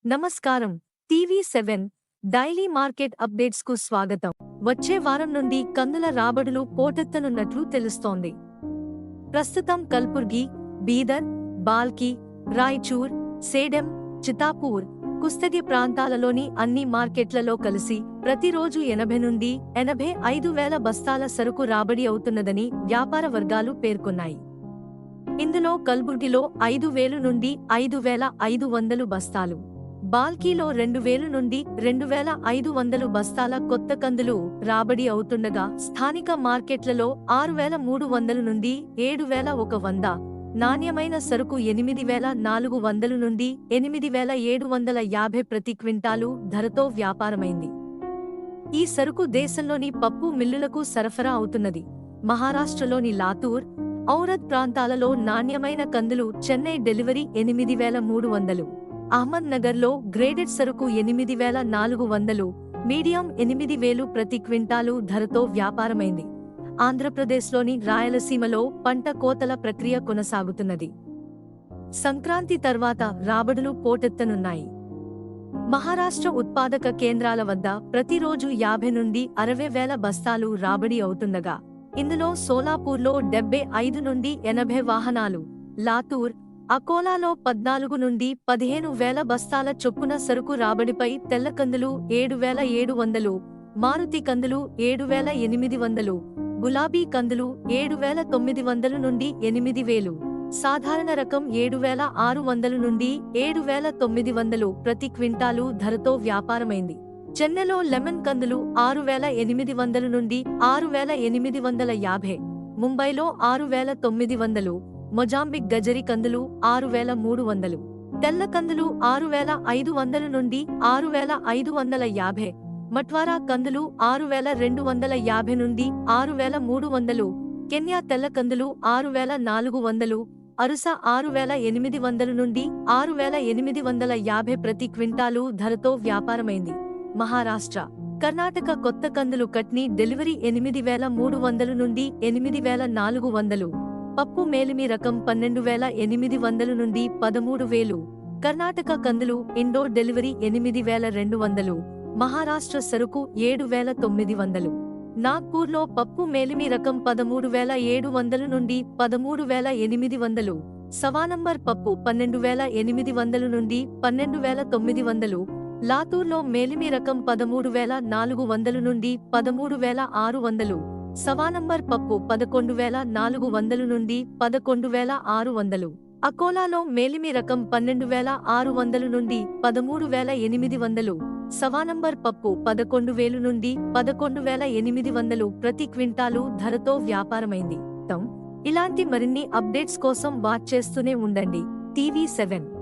నమస్కారం. టీవీ7 daily market updates కు స్వాగతం. వచ్చే వారం నుండి కందుల రాబడులు పోటెత్తనున్నట్లు తెలుస్తోంది. ప్రస్తుతం కల్బుర్గి, బీదర్, బాల్కి, రాయచూర్, సేడెం, చితాపూర్, కుస్తగి ప్రాంతాలలోని అన్ని మార్కెట్లలో కలిసి ప్రతిరోజు 80 నుండి 85 వేల బస్తాల సరుకు రాబడి అవుతున్నదని వ్యాపార వర్గాలు పేర్కొన్నాయి. ఇందులో కల్బుర్గిలో 5,000 నుండి 5,500 బస్తాలు, బాల్కీలో 2,000 నుండి 2,500 బస్తాల కొత్త కందులు రాబడి అవుతుండగా స్థానిక మార్కెట్లలో 6,300 నుండి 7,100, నాణ్యమైన సరుకు 8,400 నుండి 8,750 ప్రతి క్వింటాలు ధరతో వ్యాపారమైంది. ఈ సరుకు దేశంలోని పప్పు మిల్లులకు సరఫరా అవుతున్నది. మహారాష్ట్రలోని లాతూర్, ఔరద్ ప్రాంతాలలో నాణ్యమైన కందులు చెన్నై డెలివరీ 8,300, అహ్మద్ నగర్లో గ్రేడెడ్ సరుకు 8,400, మీడియం 8,000 ప్రతి క్వింటాలు ధరతో వ్యాపారమైంది. ఆంధ్రప్రదేశ్లోని రాయలసీమలో పంట కోతల ప్రక్రియ కొనసాగుతున్నది. సంక్రాంతి తర్వాత రాబడులు పోటెత్తనున్నాయి. మహారాష్ట్ర ఉత్పాదక కేంద్రాల వద్ద ప్రతిరోజు 50 నుండి 60 వేల బస్తాలు రాబడి అవుతుండగా ఇందులో సోలాపూర్లో 75 నుండి 80 వాహనాలు, లాతూర్, అకోలాలో 14 నుండి 15 వేల బస్తాల చొప్పున సరుకు రాబడిపై తెల్లకందులు 7,700, మారుతి కందులు 7,800, గులాబీ కందులు 7,900 నుండి 8,000, సాధారణ రకం 7,600 నుండి 7,900 ప్రతి క్వింటాలు ధరతో వ్యాపారమైంది. చెన్నైలో లెమన్ కందులు 6,800 నుండి 6,850, ముంబైలో 6,900, మొజాంబిక్ గజరి కందులు 6,300, తెల్ల కందులు 6,500 నుండి 6,550, మట్వారా కందులు 6,250 నుండి 6,300, కెన్యా తెల్ల కందులు 6,400, అరుస 6,800 నుండి 6,850 ప్రతి క్వింటాలు ధరతో వ్యాపారమైంది. మహారాష్ట్ర, కర్ణాటక కొత్త కందులు కట్నీ డెలివరీ 8,300 నుండి 8,400, పప్పు మేలిమి రకం 12,800 నుండి 13,000, కర్ణాటక కందులు ఇండోర్ డెలివరీ 8,200, మహారాష్ట్ర సరుకు 7,900. నాగ్పూర్లో పప్పు మేలిమి రకం 13,700 నుండి 13,800, సవానంబర్ పప్పు 12,800 నుండి 12,900, లాతూర్లో మేలిమి రకం 13,400 నుండి 13,600, సవానంబర్ పప్పు 11,400 నుండి 11,600, అకోలాలో మేలిమి రకం 12,600 నుండి 13,800, సవానంబర్ పప్పు 11,000 నుండి 11,800 ప్రతి క్వింటాలు ధరతో వ్యాపారమైంది. ఇలాంటి మరిన్ని అప్డేట్స్ కోసం వాచ్ చేస్తూనే ఉండండి టీవీ7.